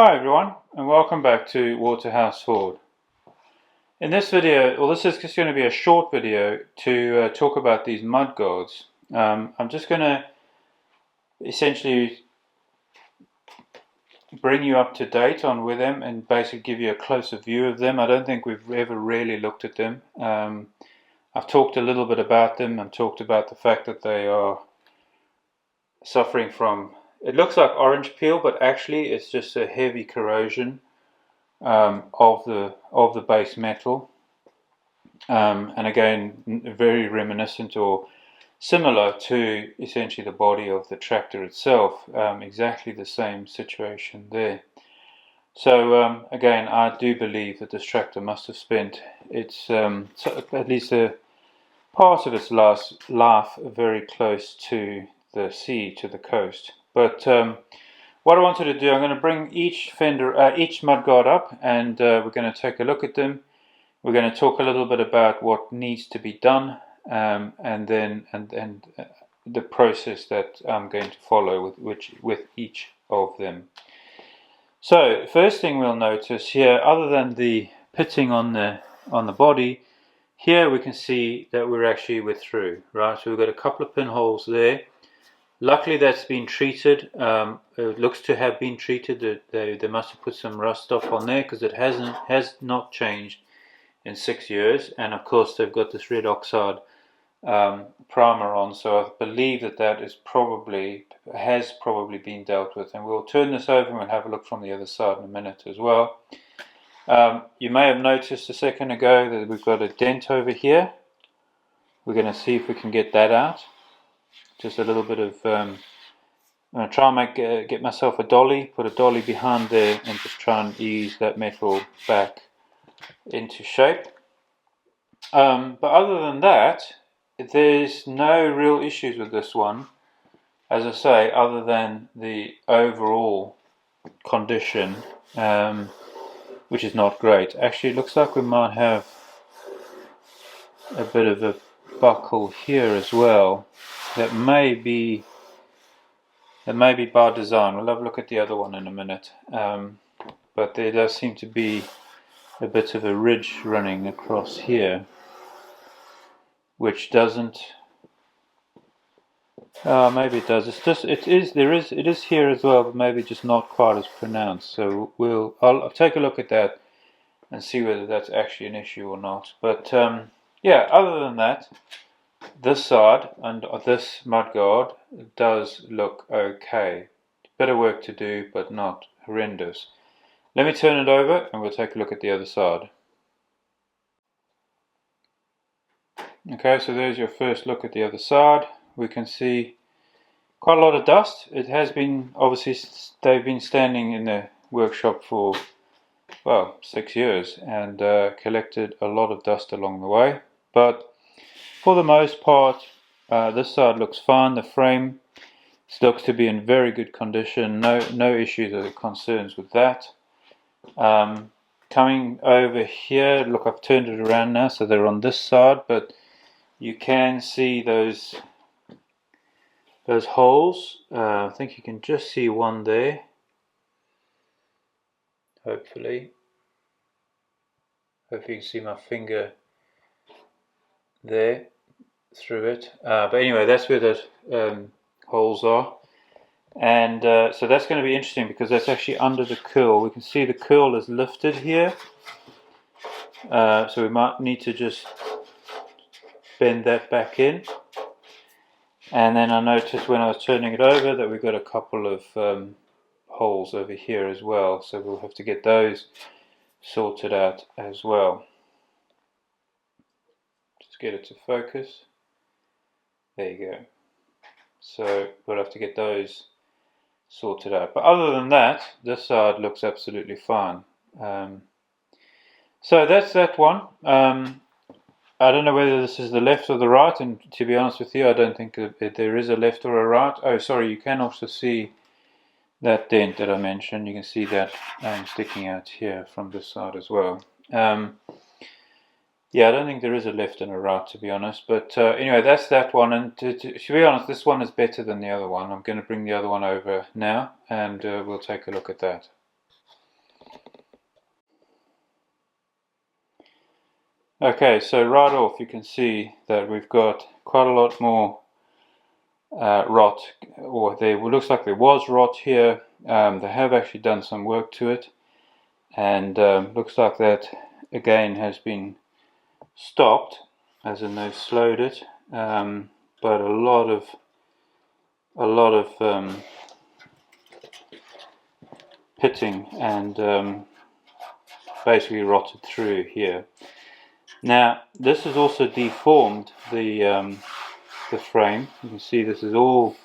Hi everyone, and welcome back to Waterhouse Forde. In this video, this is just going to be a short video to talk about these mud guards. I'm just going to essentially bring you up to date on with them and basically give you a closer view of them. I don't think we've ever really looked at them. I've talked a little bit about them and talked about the fact that they are suffering from, it looks like orange peel, but actually it's just a heavy corrosion of the base metal, and again very reminiscent or similar to essentially the body of the tractor itself. Exactly the same situation there. So again, I do believe that this tractor must have spent its at least a part of its life very close to the sea, to the coast. But what I wanted to do, I'm going to bring each mudguard up, and we're going to take a look at them. We're going to talk a little bit about what needs to be done, and then the process that I'm going to follow with each of them. So first thing we'll notice here, other than the pitting on the body, here we can see that we're through, right? So we've got a couple of pinholes there. Luckily that's been treated. It looks to have been treated. They must have put some rust off on there, because it has not changed in 6 years. And of course they've got this red oxide primer on, so I believe that has probably been dealt with. And we'll turn this over and we'll have a look from the other side in a minute as well. You may have noticed a second ago that we've got a dent over here. We're going to see if we can get that out. Just a little bit of, I'm going to try and get myself a dolly, put a dolly behind there, and just try and ease that metal back into shape. But other than that, there's no real issues with this one, as I say, other than the overall condition, which is not great. Actually, it looks like we might have a bit of a buckle here as well. That may be by design. We'll have a look at the other one in a minute. But there does seem to be a bit of a ridge running across here, which doesn't. Maybe it does. It is here as well, but maybe just not quite as pronounced. So I'll take a look at that and see whether that's actually an issue or not. But yeah, other than that, this side and this mudguard does look okay. Bit of work to do, but not horrendous. Let me turn it over and we'll take a look at the other side. Okay, so there's your first look at the other side. We can see quite a lot of dust. It has been, obviously they've been standing in the workshop for, well, 6 years, and collected a lot of dust along the way. But for the most part, this side looks fine. The frame looks to be in very good condition. No issues or concerns with that. Coming over here, look, I've turned it around now, so they're on this side, but you can see those holes. I think you can just see one there. Hopefully you can see my finger there through it, but anyway, that's where those holes are. And so that's going to be interesting, because that's actually under the curl. We can see the curl is lifted here, so we might need to just bend that back in. And then I noticed when I was turning it over that we've got a couple of holes over here as well, so we'll have to get those sorted out as well. Just get it to focus. There you go. So we'll have to get those sorted out. But other than that, this side looks absolutely fine. So that's that one. I don't know whether this is the left or the right, and to be honest with you, I don't think that there is a left or a right. Oh, sorry, you can also see that dent that I mentioned. You can see that sticking out here from this side as well. Yeah, I don't think there is a left and a right, to be honest. But anyway, that's that one. And to be honest, this one is better than the other one. I'm going to bring the other one over now, and we'll take a look at that. Okay, so right off you can see that we've got quite a lot more rot, or there looks like there was rot here. They have actually done some work to it, and looks like that again has been stopped, as in they've slowed it, but a lot of pitting and basically rotted through here. Now this has also deformed the frame. You can see this is all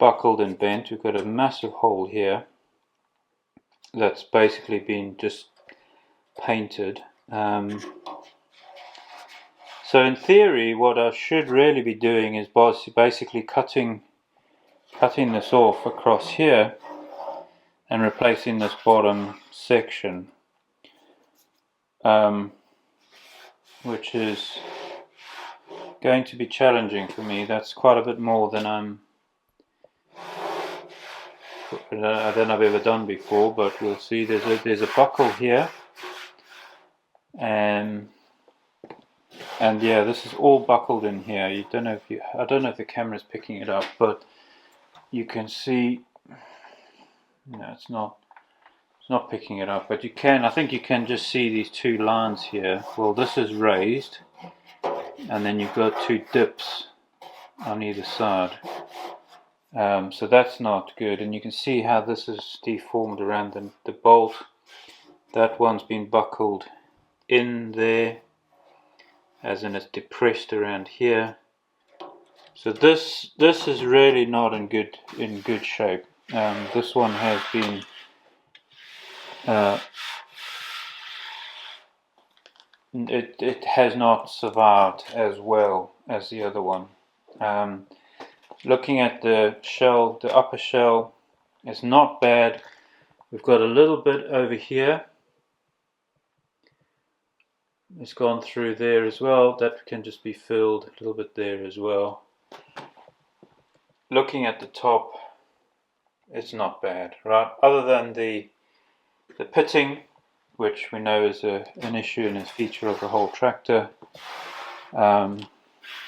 buckled and bent. We've got a massive hole here that's basically been just painted. So in theory, what I should really be doing is basically cutting this off across here and replacing this bottom section, which is going to be challenging for me. That's quite a bit more than I've ever done before, but we'll see. There's a buckle here, and yeah, this is all buckled in here. I don't know if the camera's picking it up, but you can see. No, it's not picking it up, but you can. I think you can just see these two lines here. Well, this is raised, and then you've got two dips on either side. So that's not good, and you can see how this is deformed around the bolt. That one's been buckled in there, as in it's depressed around here. So this is really not in good shape. This one has been it has not survived as well as the other one. Looking at the shell, the upper shell is not bad. We've got a little bit over here. It's gone through there as well. That can just be filled. A little bit there as well. Looking at the top, it's not bad, right? Other than the pitting, which we know is an issue and a feature of the whole tractor.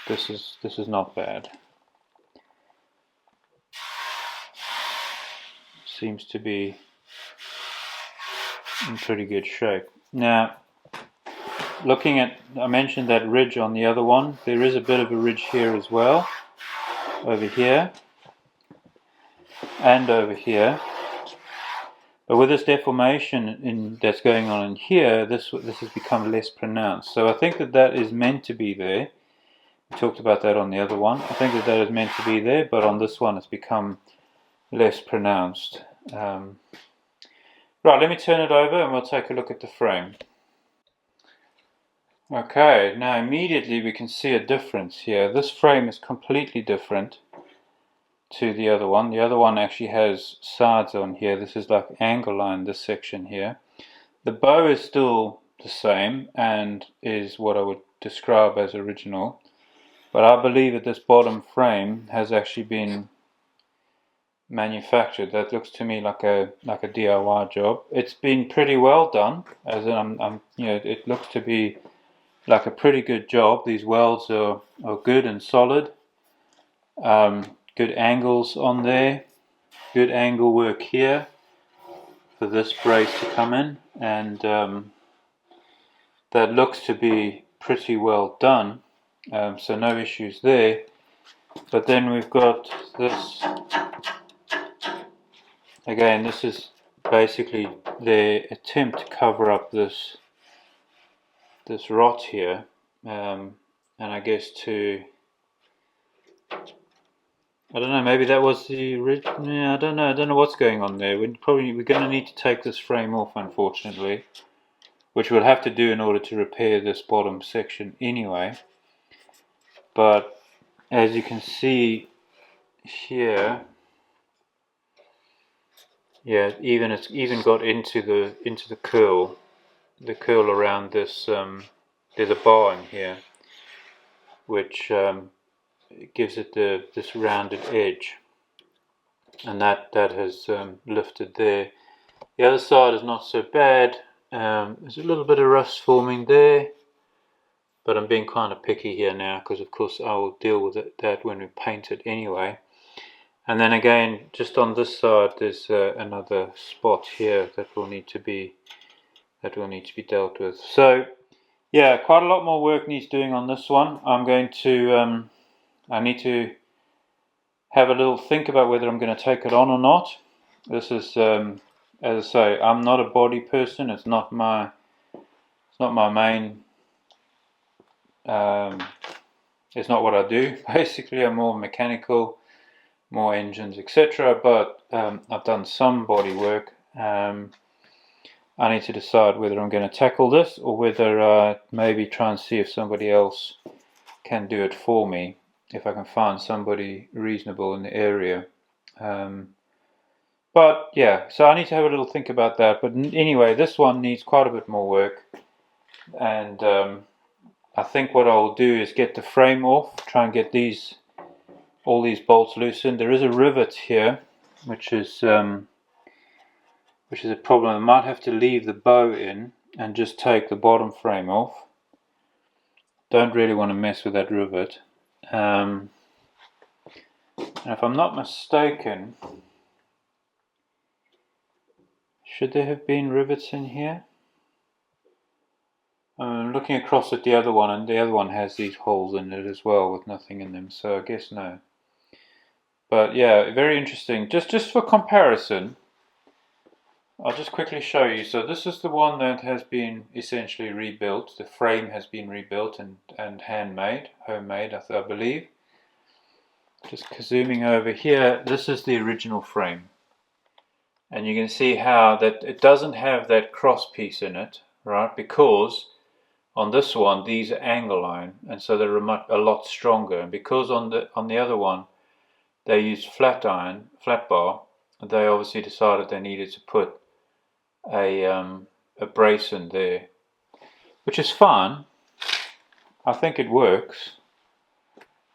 This is not bad. Seems to be in pretty good shape. Now, looking at, I mentioned that ridge on the other one. There is a bit of a ridge here as well, over here and over here. But with this deformation that's going on in here, this has become less pronounced. So I think that is meant to be there. We talked about that on the other one. I think that is meant to be there, but on this one it's become less pronounced. Right, let me turn it over and we'll take a look at the frame. Okay, now immediately we can see a difference here. This frame is completely different to the other one. The other one actually has sides on here. This is like angle line, this section here. The bow is still the same and is what I would describe as original, but I believe that this bottom frame has actually been manufactured. That looks to me like a DIY job. It's been pretty well done, as in it looks to be like a pretty good job. These welds are good and solid. Good angles on there. Good angle work here for this brace to come in, and that looks to be pretty well done. So no issues there. But then we've got this. Again, this is basically their attempt to cover up this rot here, and I guess I don't know, maybe that was the original. Yeah, I don't know what's going on there. We're going to need to take this frame off, unfortunately, which we'll have to do in order to repair this bottom section anyway. But as you can see here, yeah, it's even got into the curl around this. There's a bar in here which gives it this rounded edge, and that has lifted there. The other side is not so bad. There's a little bit of rust forming there, but I'm being kind of picky here now because of course I will deal with that when we paint it anyway. And then again, just on this side, there's another spot here that will need to be dealt with. So yeah, quite a lot more work needs doing on this one. I'm going to I need to have a little think about whether I'm going to take it on or not. This is as I say, I'm not a body person. It's not my main. It's not what I do. Basically, I'm more mechanical, more engines, etc. But I've done some body work. I need to decide whether I'm going to tackle this or whether maybe try and see if somebody else can do it for me, if I can find somebody reasonable in the area. But yeah, so I need to have a little think about that. But anyway, this one needs quite a bit more work, and I think what I'll do is get the frame off, try and get all these bolts loosened. There is a rivet here, which is a problem. I might have to leave the bow in and just take the bottom frame off. Don't really want to mess with that rivet. And if I'm not mistaken, should there have been rivets in here? I'm looking across at the other one, and the other one has these holes in it as well with nothing in them, so I guess no. But yeah, very interesting. Just for comparison, I'll just quickly show you. So this is the one that has been essentially rebuilt. The frame has been rebuilt and handmade, homemade, I believe. Just zooming over here, this is the original frame. And you can see how that it doesn't have that cross piece in it, right? Because on this one, these are angle iron, and so they're a lot stronger. And because on the other one, they used flat bar, they obviously decided they needed to put a brace in there, which is fine. I think it works,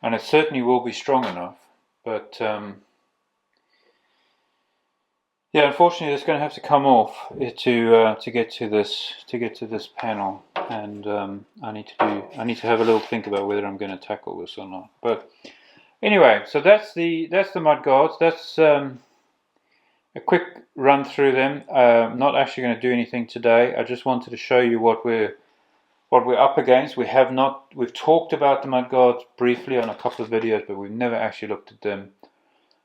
and it certainly will be strong enough. But yeah, unfortunately, it's going to have to come off to get to this panel, and I need to have a little think about whether I'm going to tackle this or not. But anyway, so that's the mud guards. That's a quick run through them. I'm not actually going to do anything today. I just wanted to show you what we're up against. We've talked about the mud guards briefly on a couple of videos, but we've never actually looked at them.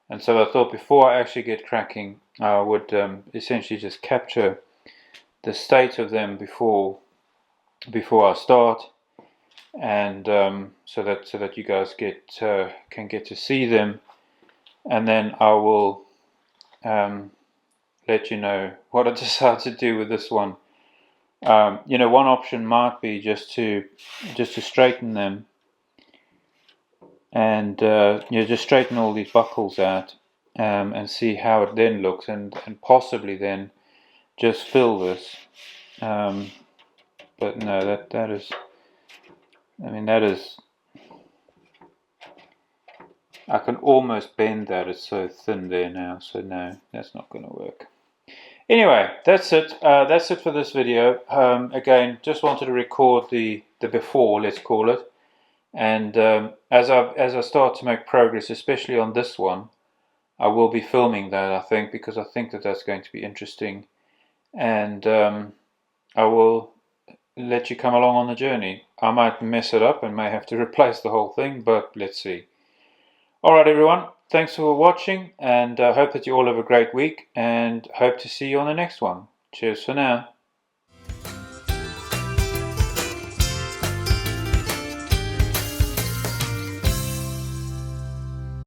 And so I thought before I actually get cracking, I would essentially just capture the state of them before I start, and so that you guys can get to see them, and then I will let you know what I decide to do with this one. You know, one option might be just to straighten them, and you know, just straighten all these buckles out, and see how it then looks, and possibly then just fill this. But no, that is, I mean, that is, I can almost bend that. It's so thin there now, so no, that's not going to work. Anyway, that's it. That's it for this video. Again, just wanted to record the before, let's call it. And as I start to make progress, especially on this one, I will be filming that, I think, because I think that's going to be interesting. And I will let you come along on the journey. I might mess it up and may have to replace the whole thing, but let's see. Alright everyone, thanks for watching, and I hope that you all have a great week, and hope to see you on the next one. Cheers for now.